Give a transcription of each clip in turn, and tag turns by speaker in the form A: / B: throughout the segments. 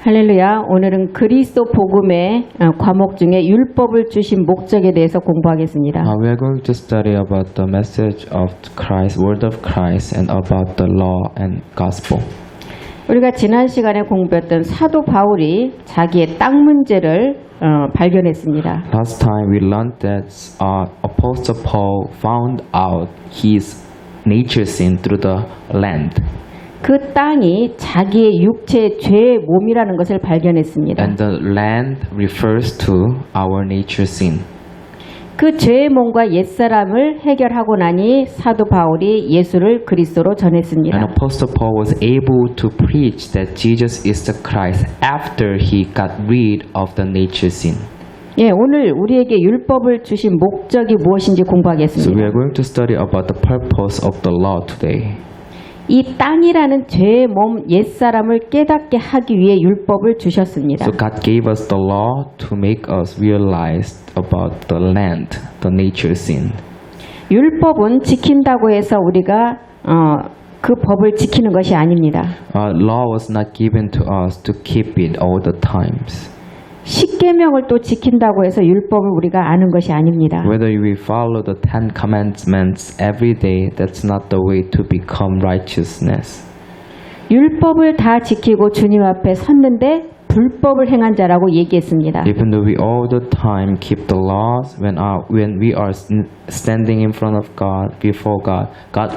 A: 할렐루야. 오늘은 그리스도 복음의 과목 중에 율법을 주신 목적에 대해서 공부하겠습니다.
B: We are going to study about the message of Christ, word of Christ, and about the law and gospel.
A: 우리가 지난 시간에 공부했던 사도 바울이 자기의 땅 문제를 발견했습니다.
B: Last time we learned that Apostle Paul found out his nature sin through the land.
A: 그 땅이 자기의 육체의 죄의 몸이라는 것을 발견했습니다.
B: And the land refers to our nature sin.
A: 그 죄의 몸과 옛사람을 해결하고 나니 사도 바울이 예수를 그리스도로 전했습니다.
B: And Apostle Paul was able to preach that Jesus is the Christ after he got rid of the nature sin.
A: 예, 오늘 우리에게 율법을 주신 목적이 무엇인지
B: So we
A: 공부하겠습니다.
B: are going to study about the purpose of the law today.
A: 이 땅이라는 죄의 몸 옛사람을 깨닫게 하기 위해 율법을 주셨습니다.
B: So God gave us the law to make us realize about the land, the nature sin.
A: 율법은 지킨다고 해서 우리가 그 법을 지키는 것이 아닙니다.
B: Law was not given to us to keep it all the times.
A: 십계명을 또 지킨다고 해서 율법을 우리가 아는 것이 아닙니다.
B: Whether we follow the Ten Commandments every day, that's not the way to become righteousness.
A: 율법을 다 지키고 주님 앞에 섰는데 불법을 행한 자라고 얘기했습니다.
B: Even though we all the time keep the laws, when we are standing in front of God, before God, God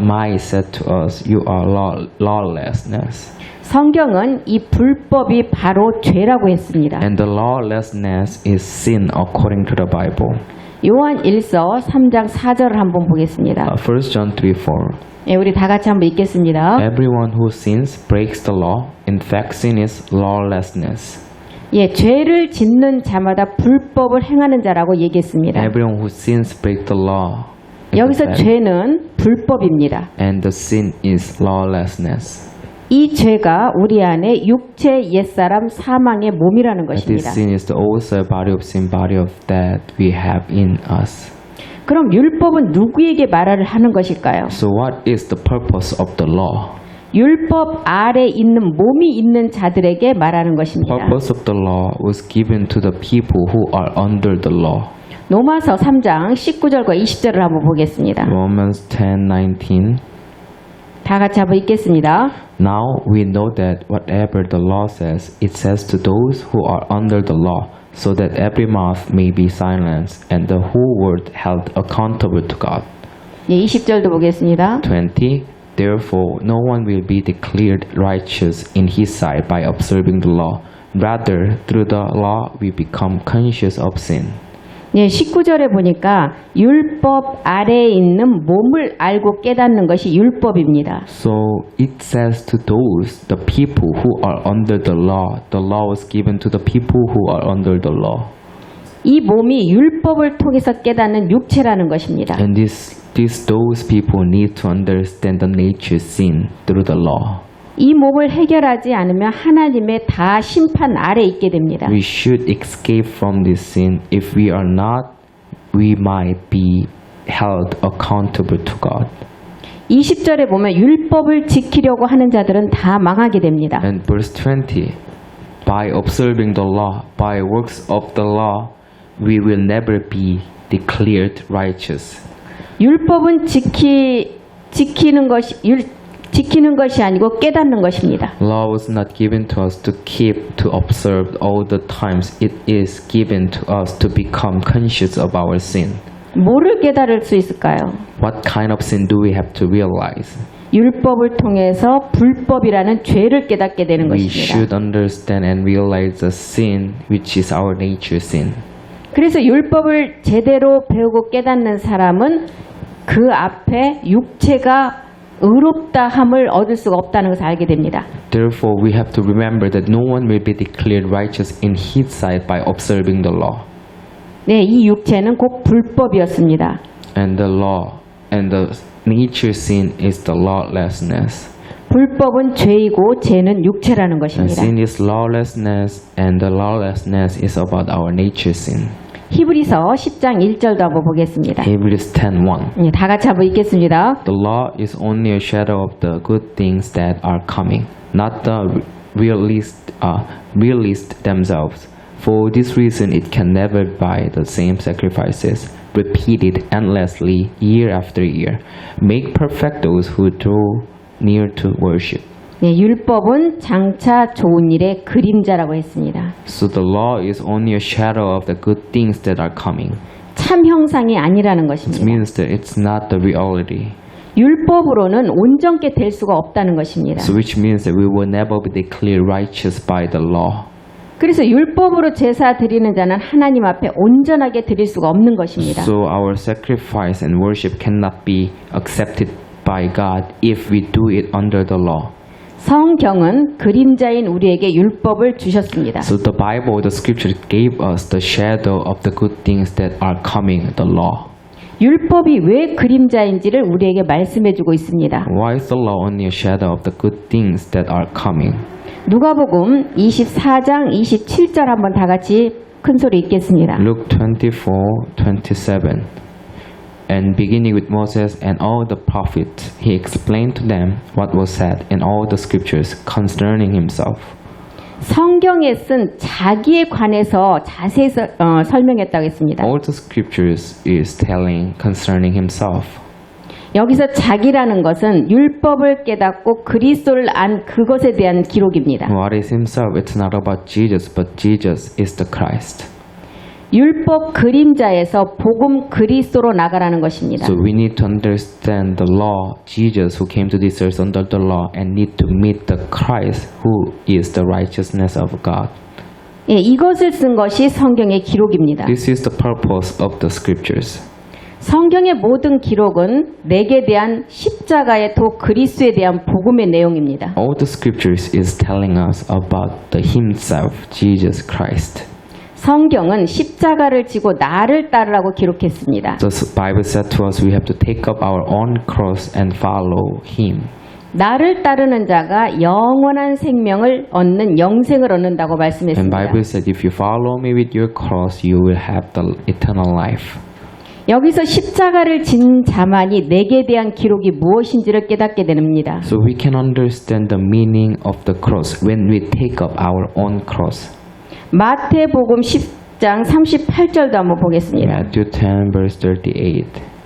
B: might say to us, "You are lawlessness."
A: 성경은 이 불법이 바로 죄라고 했습니다.
B: And the lawlessness is sin according to the Bible.
A: 요한 1서 3장 4절을 한번 보겠습니다.
B: 1 John 3:4.
A: 예, 우리 다 같이 한번 읽겠습니다.
B: Everyone who sins breaks the law. In fact, sin is lawlessness.
A: 예, 죄를 짓는 자마다 불법을 행하는 자라고 얘기했습니다.
B: Everyone who sins breaks the law.
A: 여기서 죄는 불법입니다.
B: And the sin is lawlessness.
A: 이 죄가 우리 안에 육체 옛사람 사망의 몸이라는
B: This
A: 것입니다.
B: sin is the old self, body of sin, body of death we have in us.
A: 그럼 율법은 누구에게 말을 하는 것일까요?
B: So what is the purpose of the law?
A: 율법 아래 있는 몸이 있는 자들에게 말하는 것입니다.
B: Purpose of the law was given to the people who are under the law.
A: 로마서 3장 19절과 20절을 한번 보겠습니다.
B: Romans 10:19.
A: 다 같이 한번 읽겠습니다.
B: Now we know that whatever the law says, it says to those who are under the law, so that every mouth may be silenced and the whole world held accountable to God.
A: 예, 20절도 보겠습니다.
B: 20. Therefore, no one will be declared righteous in his sight by observing the law. Rather, through the law, we become conscious of sin.
A: 예, 19절에 보니까 율법 아래에 있는 몸을 알고 깨닫는 것이 율법입니다.
B: So it says to those, the people who are under the law was given to the people who are under the law.
A: 이 몸이 율법을 통해서 깨닫는 육체라는 것입니다.
B: And those people need to understand the nature sin through the law.
A: 이 몸을 해결하지 않으면 하나님의 다 심판 아래 있게 됩니다.
B: We should escape from this sin. If we are not, we might be held accountable to God.
A: 20절에 보면 율법을 지키려고 하는 자들은 다 망하게 됩니다.
B: And verse 20, by observing the law, by works of the law, we will never be declared righteous.
A: 율법은 지키는 것이 아니고 깨닫는 것입니다.
B: Law was not given to us to keep, to observe all the times. It is given to us to become conscious of our sin.
A: 뭐를 깨달을 수 있을까요?
B: What kind of sin do we have to realize?
A: 율법을 통해서 불법이라는 죄를 깨닫게 되는
B: We
A: 것입니다.
B: should understand and realize the sin which is our nature sin.
A: 그래서 율법을 제대로 배우고 깨닫는 사람은 그 앞에 육체가 의롭다함을 얻을 수가 없다는 것을 알게 됩니다.
B: Therefore, we have to remember that no one will be declared righteous in his sight by observing the law.
A: 네, 이 육체는 곧 불법이었습니다.
B: And the law and the nature sin is the lawlessness.
A: 불법은 죄이고 죄는 육체라는
B: And
A: 것입니다.
B: sin is lawlessness, and the lawlessness is about our nature sin.
A: 히브리서 10장 1절도 한번 보겠습니다.
B: Hebrews 10:1.
A: 네, 다 같이 한번 읽겠습니다.
B: The law is only a shadow of the good things that are coming, not the released themselves. For this reason, it can never buy the same sacrifices, repeated endlessly year after year, make perfect those who draw near to worship.
A: 예, 율법은 장차 좋은 일의 그림자라고 했습니다.
B: So the law is only a shadow of the good things that are coming.
A: 참 형상이 아니라는
B: It
A: 것입니다.
B: means that it's not the reality.
A: 율법으로는 온전케 될 수가 없다는 것입니다.
B: So which means that we will never be declared righteous by the law.
A: 그래서 율법으로 제사 드리는 자는 하나님 앞에 온전하게 드릴 수가 없는 것입니다.
B: So our sacrifice and worship cannot be accepted by God if we do it under the law.
A: 성경은 그림자인 우리에게 율법을 주셨습니다.
B: So the Bible, the scripture gave us the shadow of the good things that are coming, the law.
A: 율법이 왜 그림자인지를 우리에게 말씀해주고 있습니다.
B: Why is the law only a shadow of the good things that are coming?
A: 누가복음 24장 27절 한번 다 같이 큰 소리 읽겠습니다.
B: Luke 24:27. And beginning with Moses and all the prophets, he explained to them what was said in all the scriptures concerning himself.
A: 성경에 쓴 자기에 관해서 자세히 설명했다고 했습니다.
B: All the scriptures is telling concerning himself.
A: 여기서 자기라는 것은 율법을 깨닫고 그리스도를 안 그것에 대한 기록입니다.
B: What is himself? It's not about Jesus, but Jesus is the Christ.
A: 율법 그림자에서 복음 그리스도로 나가라는 것입니다.
B: So we need to understand the law, Jesus who came to this earth under the law, and need to meet the Christ who is the righteousness of God.
A: 예, 이것을 쓴 것이 성경의 기록입니다.
B: This is the purpose of the scriptures.
A: 성경의 모든 기록은 내게 대한 십자가의 도 그리스도에 대한 복음의 내용입니다.
B: All the scriptures is telling us about the himself, Jesus Christ.
A: 성경은 십자가를 지고 나를 따르라고 기록했습니다.
B: The Bible said to us we have to take up our own cross and follow him.
A: 나를 따르는 자가 영원한 생명을 얻는 영생을 얻는다고
B: And
A: 말씀했습니다.
B: Bible said if you follow me with your cross, you will have the eternal life.
A: 여기서 십자가를 진 자만이 내게 대한 기록이 무엇인지를 깨닫게 됩니다.
B: So we can understand the meaning of the cross when we take up our own cross.
A: 마태복음 10장 38절도 한번 보겠습니다.
B: Matthew 10 verse 38.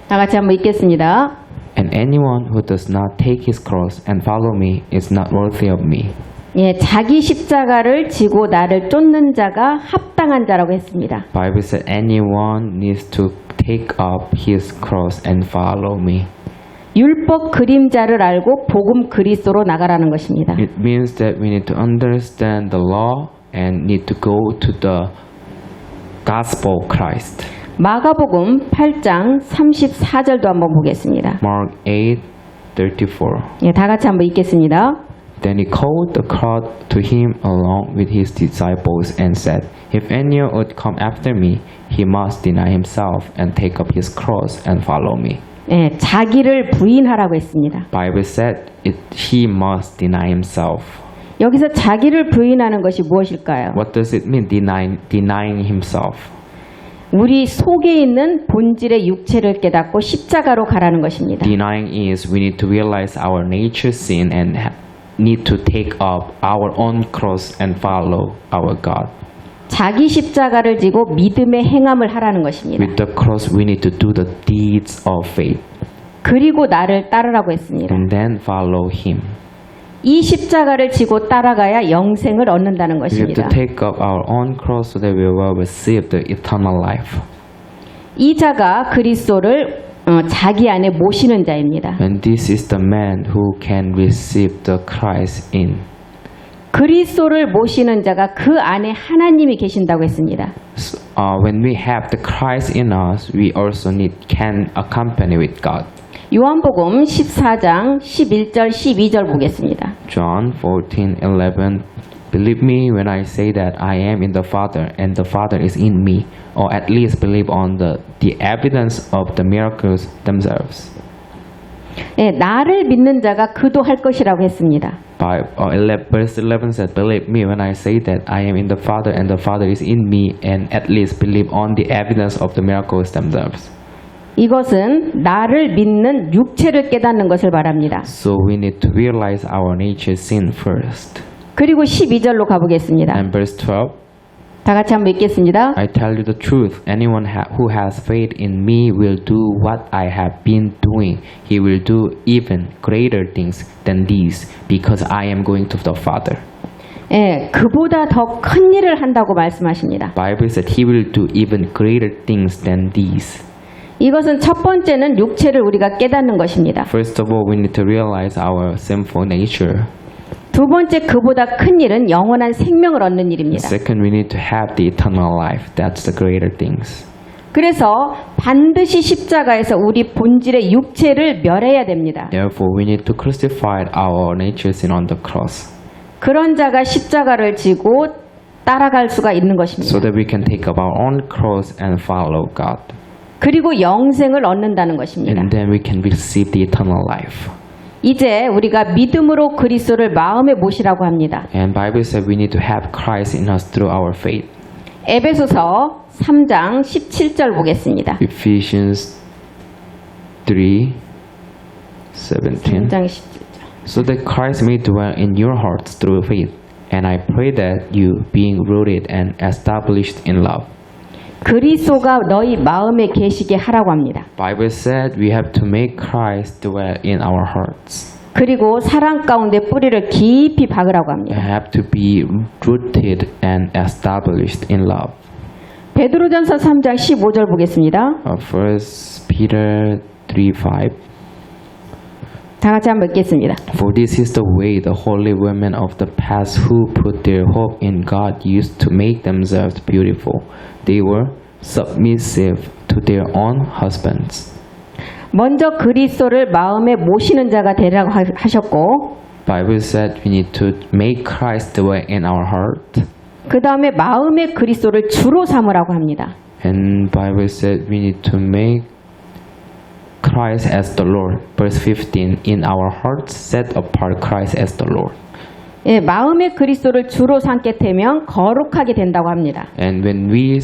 A: 다 같이 한번 읽겠습니다.
B: And anyone who does not take his cross and follow me is not worthy of me.
A: 예, 자기 십자가를 지고 나를 쫓는 자가 합당한 자라고 했습니다.
B: Bible said anyone needs to take up his cross and follow me.
A: 율법 그림자를 알고 복음 그리스도로 나가라는 것입니다.
B: It means that we need to understand the law and need to go to the gospel of Christ.
A: 마가복음 8장 34절도 한번 보겠습니다.
B: Mark 8:34.
A: 예, 다 같이 한번 읽겠습니다.
B: Then he called the crowd to him along with his disciples and said, If anyone would come after me, he must deny himself and take up his cross and follow me.
A: 예, 자기를 부인하라고 했습니다.
B: Bible said he must deny himself.
A: 여기서 자기를 부인하는 것이 무엇일까요?
B: What does it mean, denying himself?
A: 우리 속에 있는 본질의 육체를 깨닫고 십자가로 가라는 것입니다.
B: Denying is we need to realize our nature sin and need to take up our own cross and follow our God.
A: 자기 십자가를 지고 믿음의 행함을 하라는 것입니다.
B: With the cross we need to do the deeds of faith
A: 그리고 나를 따르라고 했습니다.
B: and then follow him.
A: 이 십자가를 지고 따라가야 영생을 얻는다는
B: We have to
A: 것입니다.
B: take up our own cross so that we will receive the eternal life.
A: 이 자가 그리스도를 자기 안에 모시는 자입니다.
B: And this is the man who can receive the Christ in.
A: 그리스도를 모시는 자가 그 안에 하나님이 계신다고 했습니다.
B: When we have the Christ in us, we also can accompany with God.
A: 요한복음 14장 11절 12절 보겠습니다.
B: John 14:11. Believe me when I say that I am in the Father and the Father is in me, or at least believe on the evidence of the miracles themselves.
A: 예, 나를 믿는 자가 그도 할 것이라고 했습니다.
B: Verse 11 said, Believe me when I say that I am in the Father and the Father is in me, and at least believe on the evidence of the miracles themselves.
A: 이것은 나를 믿는 육체를 깨닫는 것을 말합니다.
B: So we need to realize our nature sin first.
A: 그리고 12절로 가보겠습니다.
B: And verse 12.
A: 다 같이 한번 읽겠습니다.
B: I tell you the truth. Anyone who has faith in me will do what I have been doing. He will do even greater things than these, because I am going to the Father.
A: 예, 그보다 더 큰 일을 한다고 말씀하십니다.
B: Bible said he will do even greater things than these.
A: 이것은 첫 번째는 육체를 우리가 깨닫는 것입니다.
B: First of all, we need to realize our sinful nature.
A: 두 번째 그보다 큰 일은 영원한 생명을 얻는 일입니다.
B: Second, we need to have the eternal life. That's the greater things.
A: 그래서 반드시 십자가에서 우리 본질의 육체를 멸해야 됩니다.
B: Therefore, we need to crucify our nature sin on the cross,
A: 그런 자가 십자가를 지고 따라갈 수가 있는 것입니다.
B: so that we can take up our own cross and follow God.
A: 그리고 영생을 얻는다는 것입니다.
B: And then we can receive the eternal life.
A: 이제 우리가 믿음으로 그리스도를 마음에 모시라고 합니다.
B: And Bible said we need to have Christ in us through our faith.
A: 에베소서 3장 17절 보겠습니다.
B: Ephesians 3:17.
A: 3장 17절.
B: So that Christ may dwell in your hearts through faith. And I pray that you, being rooted and established in love.
A: 그리스도가 너희 마음에 계시게 하라고 합니다.
B: Bible said we have to make Christ dwell in our hearts.
A: 그리고 사랑 가운데 뿌리를 깊이 박으라고
B: We
A: 합니다.
B: have to be rooted and established in love.
A: 베드로전서 3장 15절 보겠습니다.
B: 1 Peter 3:5.
A: 다 같이 한번 읽겠습니다.
B: For this is the way the holy women of the past who put their hope in God used to make themselves beautiful. They were submissive to their own husbands.
A: 먼저 그리스도를 마음에 모시는 자가 되라고 하셨고
B: Bible said we need to make Christ dwell in our heart.
A: 그 다음에 마음에 그리스도를 주로 삼으라고 합니다.
B: And Bible said we need to make Christ as the Lord. Verse 15. In our hearts set apart Christ as the Lord.
A: 예, 마음에 그리스도를 주로 삼게 되면 거룩하게 된다고 합니다.
B: And when we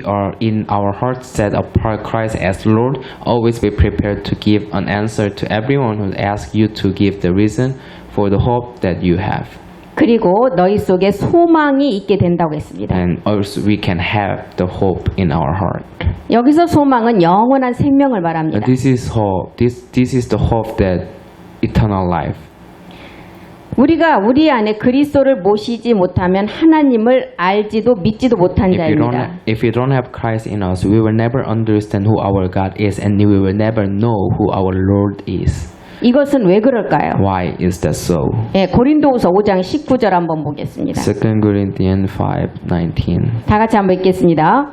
B: are in our hearts set apart Christ as Lord, always be prepared to give an answer to everyone who asks you to give the reason for the hope that you have.
A: 그리고 너희 속에 소망이 있게 된다고 했습니다.
B: And also we can have the hope in our heart.
A: 여기서 소망은 영원한 생명을 말합니다.
B: This is hope. This is the hope that eternal life.
A: 우리가 우리 안에 그리스도를 모시지 못하면 하나님을 알지도 믿지도 못한 자입니다.
B: If we don't have Christ in us, we will never understand who our God is, and we will never know who our Lord is.
A: 이것은 왜 그럴까요?
B: Why is that so?
A: 예, 고린도후서 5장 19절 한번 보겠습니다.
B: 2 Corinthians 5:19.
A: 다 같이 한번 읽겠습니다.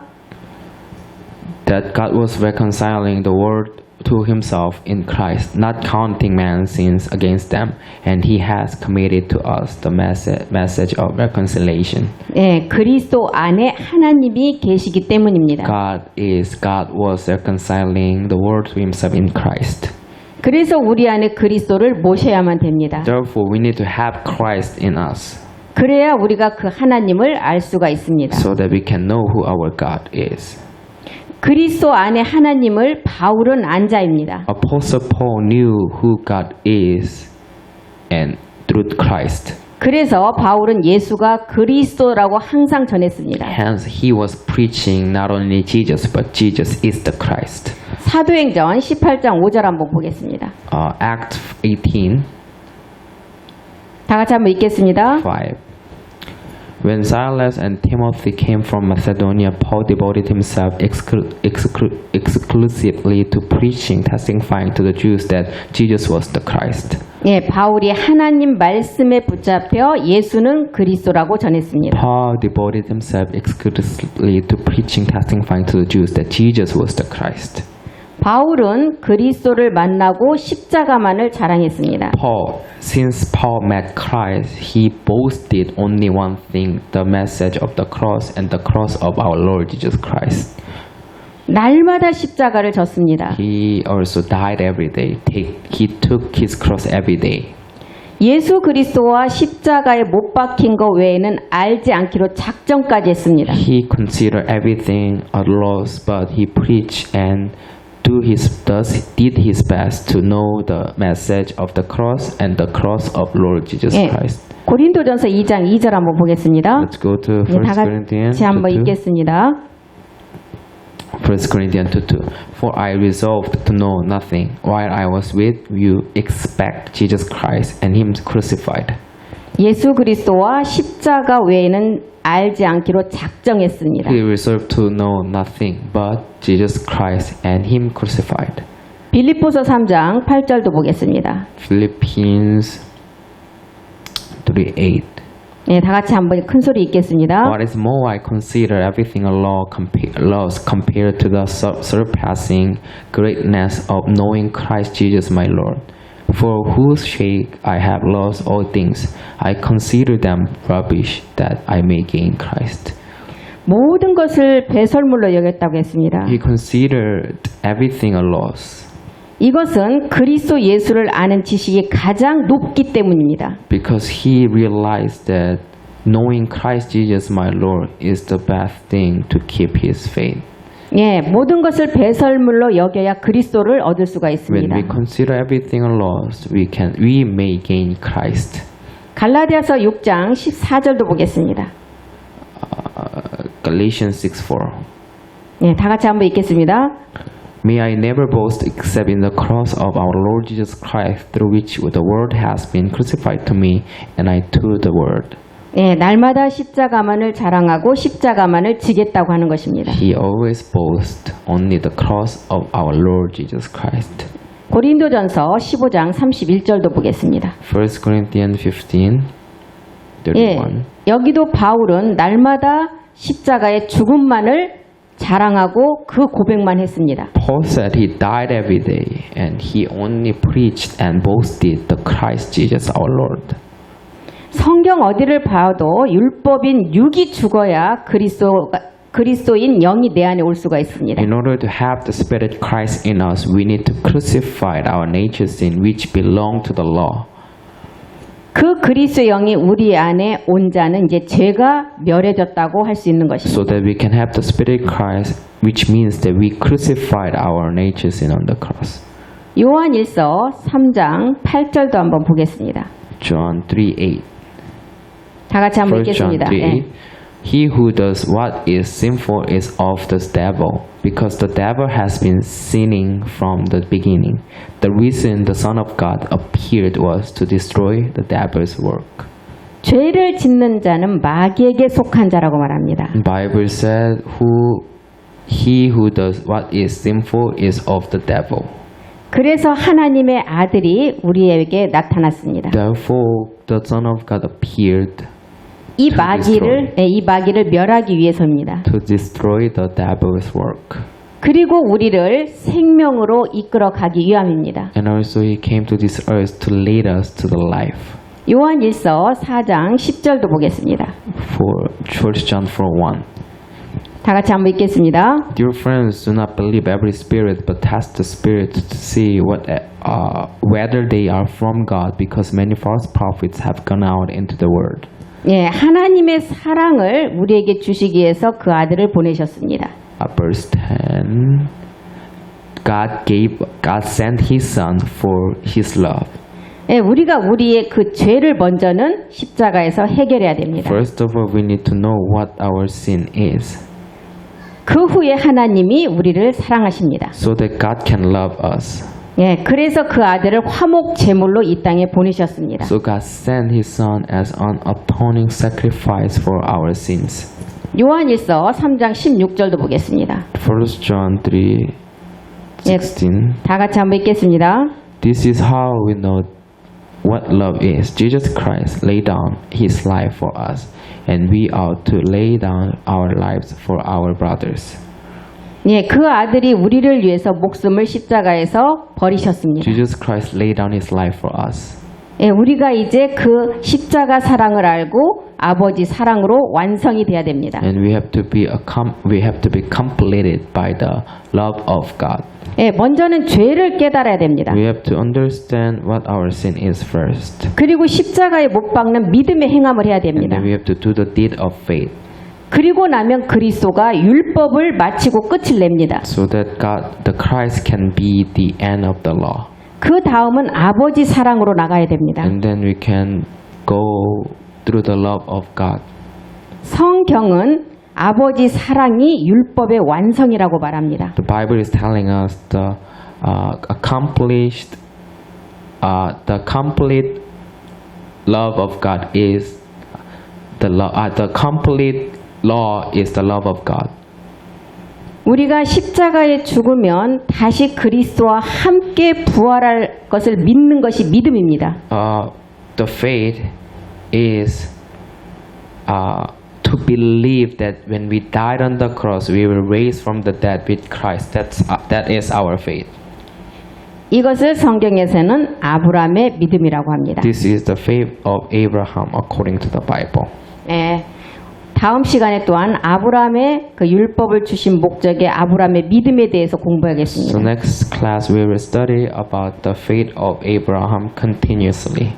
B: That God was reconciling the world to himself in Christ, not counting man's sins against them, and he has committed to us the message of reconciliation.
A: 예, 그리스도 안에 하나님이 계시기 때문입니다.
B: God was reconciling the world to himself in Christ.
A: 그래서 우리 안에 그리스도를 모셔야만 됩니다.
B: Therefore, we need to have Christ in us,
A: 그래야 우리가 그 하나님을 알 수가 있습니다.
B: so that we can know who our God is.
A: 그리스도 안에 하나님을 바울은 안 자입니다.
B: Apostle Paul knew who God is, and through Christ.
A: 그래서 바울은 예수가 그리스도라고 항상 전했습니다.
B: Hence, he was preaching not only Jesus, but Jesus is the Christ.
A: 사도행전 18장 5절 한번 보겠습니다.
B: Act 18.
A: 다 같이 한번 읽겠습니다.
B: 5. When Silas and Timothy came from Macedonia, Paul devoted himself exclusively to preaching, testifying to the Jews that Jesus was the Christ.
A: 예, 바울이 하나님 말씀에 붙잡혀 예수는 그리스도라고 전했습니다.
B: Paul devoted himself exclusively to preaching, testifying to the Jews that Jesus was the Christ.
A: 바울은 그리스도를 만나고 십자가만을 자랑했습니다.
B: Since Paul met Christ, he boasted only one thing, the message of the cross and the cross of our Lord Jesus Christ.
A: 날마다 십자가를 졌습니다.
B: He also died every day. He took his cross every day.
A: 예수 그리스도와 십자가에 못 박힌 것 외에는 알지 않기로 작정까지 했습니다.
B: He considered everything a loss, but he preached and did his best to know the message of the cross and the cross of Lord Jesus
A: 예,
B: Christ.
A: 고린도전서 2장 2절 한번 보겠습니다.
B: Let's go to
A: 예,
B: 1
A: 다
B: Corinthians
A: 같이 한번
B: 2.
A: 읽겠습니다.
B: 1 Corinthians 2:2. For I resolved to know nothing while I was with you except Jesus Christ and Him crucified.
A: 예수 그리스도와 십자가 외에는 알지 않기로 작정했습니다.
B: He resolved to know nothing but Jesus Christ and Him crucified.
A: 빌립보서 3장 8절도 보겠습니다.
B: Philippians 3:8.
A: 네, 다 같이 한번 큰 소리 읽겠습니다.
B: What is more, I consider everything a loss compared to the surpassing greatness of knowing Christ Jesus my Lord, for whose sake I have lost all things. I consider them rubbish that I may gain Christ.
A: 모든 것을 배설물로 여겼다고 했습니다.
B: He considered everything a loss
A: 이것은 그리스도 예수를 아는 지식이 가장 높기 때문입니다.
B: because he realized that knowing Christ Jesus my Lord is the best thing to keep his faith.
A: 예, 모든 것을 배설물로 여겨야 그리스도를 얻을 수가
B: When
A: 있습니다.
B: we consider everything a loss, we may gain Christ.
A: 갈라디아서 6장 14절도 보겠습니다.
B: Galatians 6:4.
A: 예, 다 같이 한번 읽겠습니다.
B: May I never boast except in the cross of our Lord Jesus Christ, through which the world has been crucified to me, and I to the world.
A: 예, 날마다 십자가만을 자랑하고 십자가만을 지겠다고 하는 것입니다.
B: He always boasts only the cross of our Lord Jesus Christ.
A: 고린도전서 15장 31절도 보겠습니다.
B: 1 Corinthians 15:31.
A: 예, 여기도 바울은 날마다 십자가의 죽음만을 자랑하고 그 고백만 했습니다.
B: Paul said he died every day, and he only preached and boasted the Christ Jesus our Lord.
A: 성경 어디를 봐도 율법인 육이 죽어야 그리스도인 영이 내 안에 올 수가 있습니다.
B: In order to have the Spirit Christ in us, we need to crucify our nature sin which belong to the law.
A: 그 그리스도 영이 우리 안에 온 자는 이제 죄가 멸해졌다고 할 수 있는 것입니다.
B: So that we can have the Spirit Christ, which means that we crucified our nature sin on the cross.
A: 요한일서 3장 8절도 한번 보겠습니다.
B: John 3:8.
A: 다 같이 한번
B: 1 John
A: 읽겠습니다.
B: 3:8.
A: 예.
B: He who does what is sinful is of the devil, because the devil has been sinning from the beginning. The reason the Son of God appeared was to destroy the devil's work.
A: 죄를 짓는 자는 마귀에게 속한 자라고 말합니다.
B: The Bible said, he who does what is sinful is of the devil.
A: 그래서 하나님의 아들이 우리에게 나타났습니다.
B: Therefore, the Son of God appeared
A: 이 마귀를 멸하기 위해서입니다.
B: to destroy the devil's work.
A: 그리고 우리를 생명으로 이끌어 가기 위함입니다.
B: And also he came to this earth to lead us to the life.
A: 요한일서 4장 10절도 보겠습니다.
B: For 1 John 4:1.
A: 다 같이 한번 읽겠습니다.
B: Dear friends, do not believe every spirit, but test the spirit to see whether they are from God, because many false prophets have gone out into the world.
A: 예, 하나님의 사랑을 우리에게 주시기 위해서 그 아들을 보내셨습니다.
B: Verse 10. God sent His Son for His love.
A: 예, 우리가 우리의 그 죄를 먼저는 십자가에서 해결해야 됩니다.
B: First of all, we need to know what our sin is,
A: 그 후에 하나님이 우리를 사랑하십니다.
B: so that God can love us.
A: 예, 그래서 그 아들을 화목 제물로 이 땅에 보내셨습니다.
B: So God sent His Son as an atoning sacrifice for our sins.
A: 요한일서 3장 16절도 보겠습니다.
B: 1 John 3:16.
A: 다 같이 한번 읽겠습니다.
B: This is how we know what love is. Jesus Christ laid down His life for us, and we ought to lay down our lives for our brothers.
A: 예, 그 아들이 우리를 위해서 목숨을 십자가에서 버리셨습니다.
B: Jesus Christ laid down His life for us.
A: 예, 우리가 이제 그 십자가 사랑을 알고 아버지 사랑으로 완성이 돼야 됩니다.
B: And we have to be completed by the love of God.
A: 예, 먼저는 죄를 깨달아야 됩니다.
B: We have to understand what our sin is first.
A: 그리고 십자가에 못 박는 믿음의 행함을 해야
B: And
A: 됩니다.
B: then we have to do the deed of faith.
A: 그리고 나면 그리스도가 율법을 마치고 끝을 냅니다.
B: so that the Christ can be the end of the law.
A: 그 다음은 아버지 사랑으로 나가야 됩니다.
B: And then we can go through the love of God.
A: 성경은 아버지 사랑이 율법의 완성이라고 말합니다.
B: The Bible is telling us the complete love of God is the complete law is the love of God.
A: 우리가 십자가에 죽으면 다시 그리스도와 함께 부활할 것을 믿는 것이 믿음입니다.
B: The faith is to believe that when we died on the cross, we will raise from the dead with Christ. That is our faith.
A: 이것을 성경에서는 아브라함의 믿음이라고 합니다.
B: This is the faith of Abraham according to the Bible.
A: 예, 다음 시간에 또한 아브라함의 그 율법을 주신 목적의 아브라함의 믿음에 대해서
B: So
A: 공부하겠습니다.
B: next class we will study about the faith of Abraham continuously.